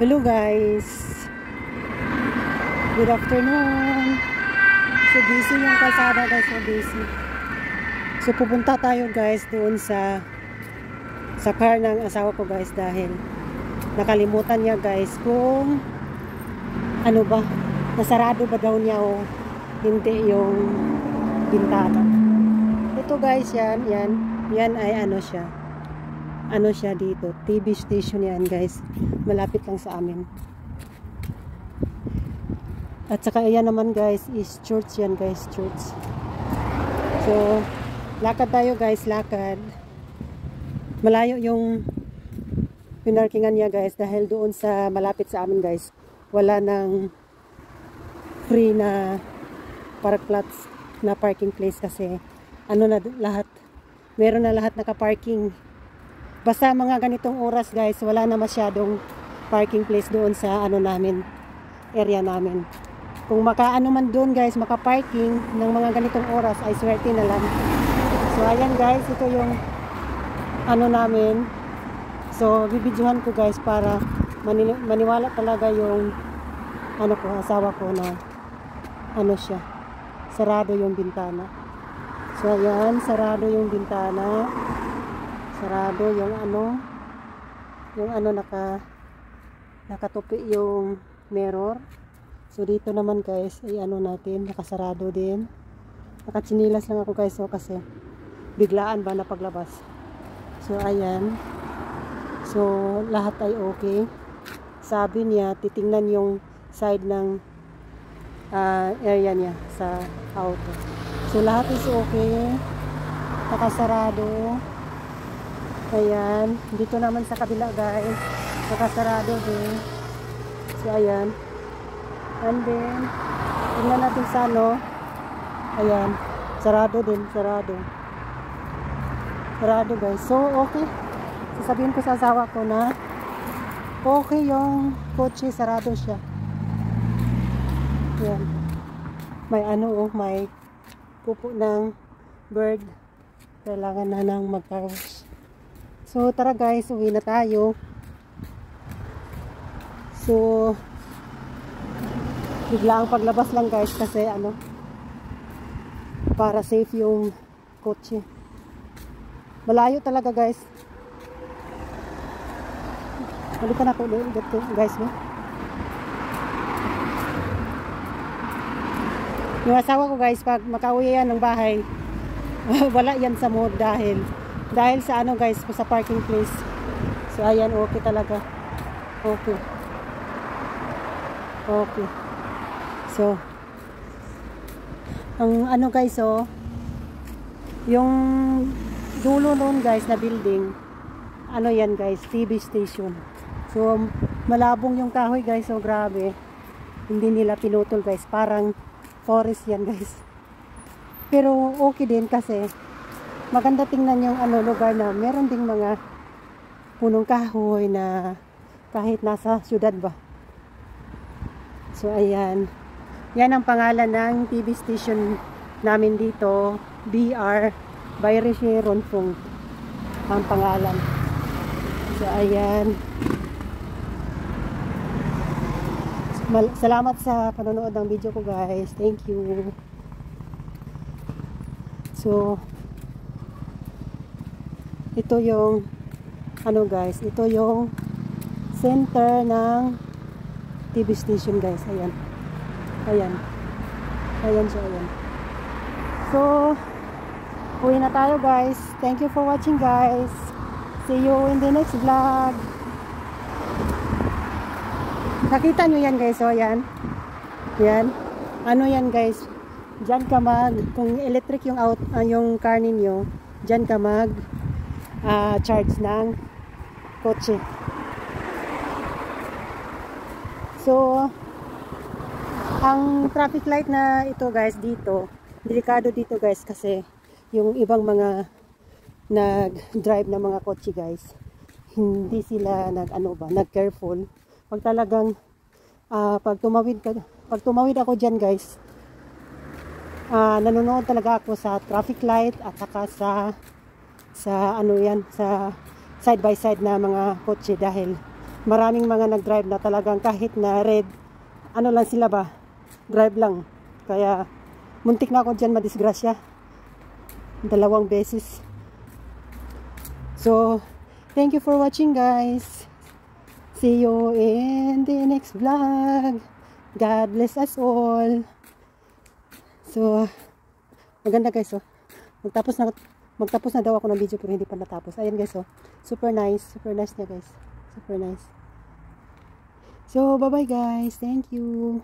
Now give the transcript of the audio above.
Hello guys, good afternoon. So busy yung kalsada guys, so busy. So pupunta tayo guys doon sa car ng asawa ko guys, dahil nakalimutan niya guys kung ano ba, nasarado ba daw niya o hindi yung bintana. Ito guys, yan ay ano siya dito, TV station yan guys, malapit lang sa amin. At saka yan naman guys is church yan guys, church. So lakad tayo guys, lakad. Malayo yung pinarkingan niya guys, dahil doon sa malapit sa amin guys, wala nang free na park plots na parking place, kasi ano na lahat, meron na lahat naka-parking. Basta mga ganitong oras guys, wala na masyadong parking place doon sa ano namin, area namin. Kung makaano man doon guys, maka-parking ng mga ganitong oras, ay swerte na lang. So ayan guys, ito yung ano namin. So bibidyohan ko guys para maniwala talaga yung ano ko, asawa ko, na ano siya, sarado yung bintana. So ayan, sarado yung bintana. Sarado yung ano, nakatupi yung mirror. So dito naman guys ay ano natin, nakasarado din. Nakatsinilas lang ako guys, so kasi biglaan ba na paglabas. So ayan, so lahat ay okay. Sabi niya titingnan yung side ng area niya sa auto. So lahat is okay, nakasarado. Ayan, dito naman sa kabila guys, nakasarado din. So ayan, and then tingnan natin sa ano. Ayan, sarado din, sarado guys. So okay, sasabihin ko sa asawa ko na okay yung kotse, sarado siya. Ayan, may ano may pupo ng bird, kailangan na nang mag-wash. So tara guys, uwi na tayo. So bigla ang paglabas lang guys, kasi ano, para safe yung kotse. Malayo talaga guys. Halika na ako guys, no? Yung asawa ko guys, pag makauwi yan ng bahay, wala yan sa mood, dahil sa ano guys, sa parking place. So ayan, okay talaga. Okay. So ang ano guys, yung dulo noon guys na building, ano yan guys, TV station. So malabong yung kahoy guys, so grabe, hindi nila pinutol guys, parang forest yan guys. Pero okay din, kasi maganda tingnan yung ano, lugar na meron ding mga punong kahoy na kahit nasa syudad ba. So ayan, yan ang pangalan ng TV station namin dito, BR Bayrishe Ronfung ang pangalan. So ayan, salamat sa panonood ng video ko guys, thank you. So ito yung ano guys, ito yung center ng TV station guys. Ayan siya, ayan. So uwi na tayo guys, thank you for watching guys, see you in the next vlog. Nakita nyo yan guys, so yan ano yan guys, dyan ka kung electric yung yung car ninyo, dyan ka charge ng kotse. So ang traffic light na ito guys dito, delikado dito guys, kasi yung ibang mga nag-drive na mga kotse guys, hindi sila nag-careful. Pag talagang pag tumawid ako dyan guys, nanonood talaga ako sa traffic light, at saka sa ano yan, sa side by side na mga kotse, dahil maraming mga nag-drive na talagang kahit na red, ano lang sila ba, drive lang. Kaya muntik na ako dyan madisgrasya 2 beses. So thank you for watching guys. See you in the next vlog. God bless us all. So maganda guys, oh. Magtapos na daw ako ng video pero hindi pa natapos. Ayan guys, oh. Super nice niya guys. Super nice. So bye bye guys. Thank you.